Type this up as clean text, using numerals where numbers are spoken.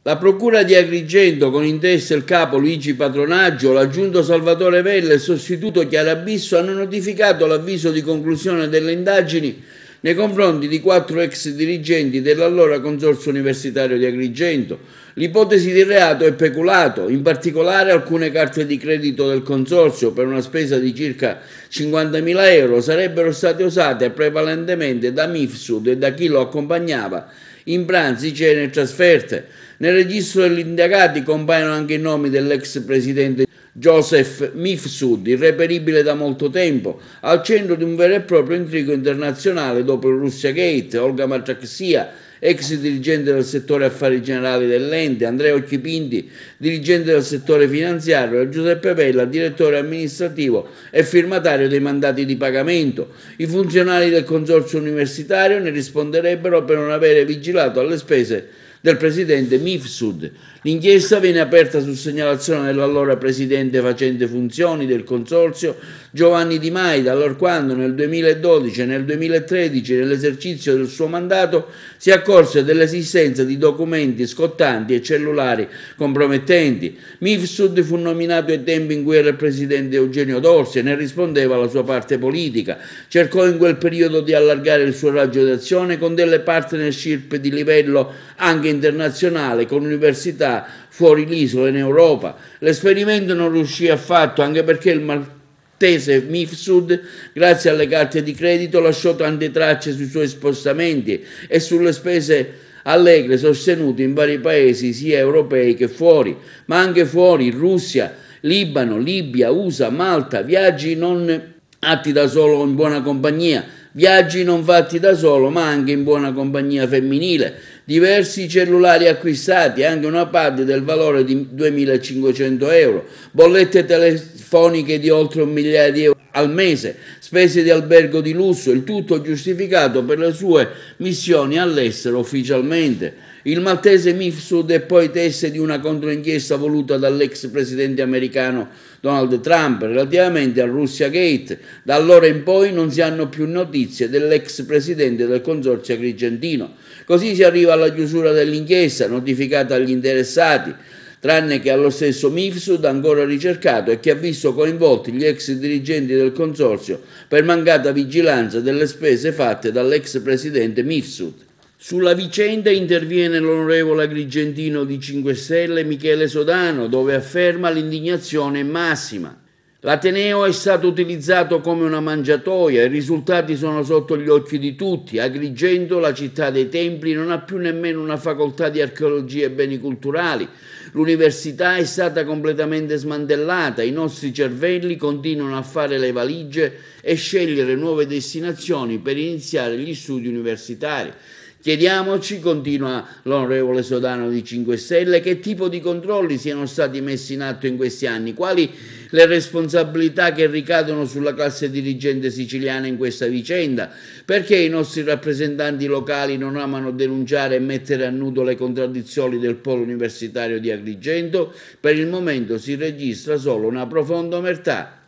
La procura di Agrigento, con in testa il capo Luigi Patronaggio, l'aggiunto Salvatore Vella e il sostituto Chiara Bisso, hanno notificato l'avviso di conclusione delle indagini nei confronti di 4 ex dirigenti dell'allora Consorzio Universitario di Agrigento. L'ipotesi di reato è peculato, in particolare alcune carte di credito del Consorzio per una spesa di circa 50.000 euro sarebbero state usate prevalentemente da Mifsud e da chi lo accompagnava in pranzi, cene e trasferte. Nel registro degli indagati compaiono anche i nomi dell'ex presidente Joseph Mifsud, irreperibile da molto tempo, al centro di un vero e proprio intrigo internazionale dopo il Russia Gate, Olga Matraxia, ex dirigente del settore affari generali dell'ente, Andrea Occhipinti, dirigente del settore finanziario, e Giuseppe Vella, direttore amministrativo e firmatario dei mandati di pagamento. I funzionari del consorzio universitario ne risponderebbero per non avere vigilato alle spese del presidente Mifsud. L'inchiesta viene aperta su segnalazione dell'allora presidente facente funzioni del consorzio Giovanni Di Maida, allorquando nel 2012 e nel 2013, nell'esercizio del suo mandato, si accorse dell'esistenza di documenti scottanti e cellulari compromettenti. Mifsud fu nominato ai tempi in cui era il presidente Eugenio Dorsi e ne rispondeva alla sua parte politica. Cercò in quel periodo di allargare il suo raggio d'azione con delle partnership di livello anche internazionale, con università fuori l'isola in Europa. L'esperimento non riuscì affatto, anche perché il maltese Mifsud, grazie alle carte di credito, lasciò tante tracce sui suoi spostamenti e sulle spese allegre sostenute in vari paesi sia europei che fuori, ma anche fuori, in Russia, Libano, Libia, USA, Malta, viaggi non atti da solo o in buona compagnia, viaggi non fatti da solo ma anche in buona compagnia femminile, diversi cellulari acquistati, anche una pad del valore di 2.500 euro, bollette telefoniche di oltre 1.000.000 di euro al mese, spese di albergo di lusso, il tutto giustificato per le sue missioni all'estero ufficialmente. Il maltese Mifsud è poi teste di una controinchiesta voluta dall'ex presidente americano Donald Trump relativamente al Russia Gate. Da allora in poi non si hanno più notizie dell'ex presidente del consorzio agrigentino. Così si arriva alla chiusura dell'inchiesta notificata agli interessati, tranne che allo stesso Mifsud, ancora ricercato e che ha visto coinvolti gli ex dirigenti del consorzio per mancata vigilanza delle spese fatte dall'ex presidente Mifsud. Sulla vicenda interviene l'onorevole agrigentino di 5 Stelle Michele Sodano, dove afferma l'indignazione è massima. L'Ateneo è stato utilizzato come una mangiatoia, i risultati sono sotto gli occhi di tutti. Agrigento, la città dei templi, non ha più nemmeno una facoltà di archeologia e beni culturali. L'università è stata completamente smantellata, i nostri cervelli continuano a fare le valigie e scegliere nuove destinazioni per iniziare gli studi universitari. Chiediamoci, continua l'onorevole Sodano di 5 Stelle, che tipo di controlli siano stati messi in atto in questi anni, quali le responsabilità che ricadono sulla classe dirigente siciliana in questa vicenda, perché i nostri rappresentanti locali non amano denunciare e mettere a nudo le contraddizioni del polo universitario di Agrigento. Per il momento si registra solo una profonda omertà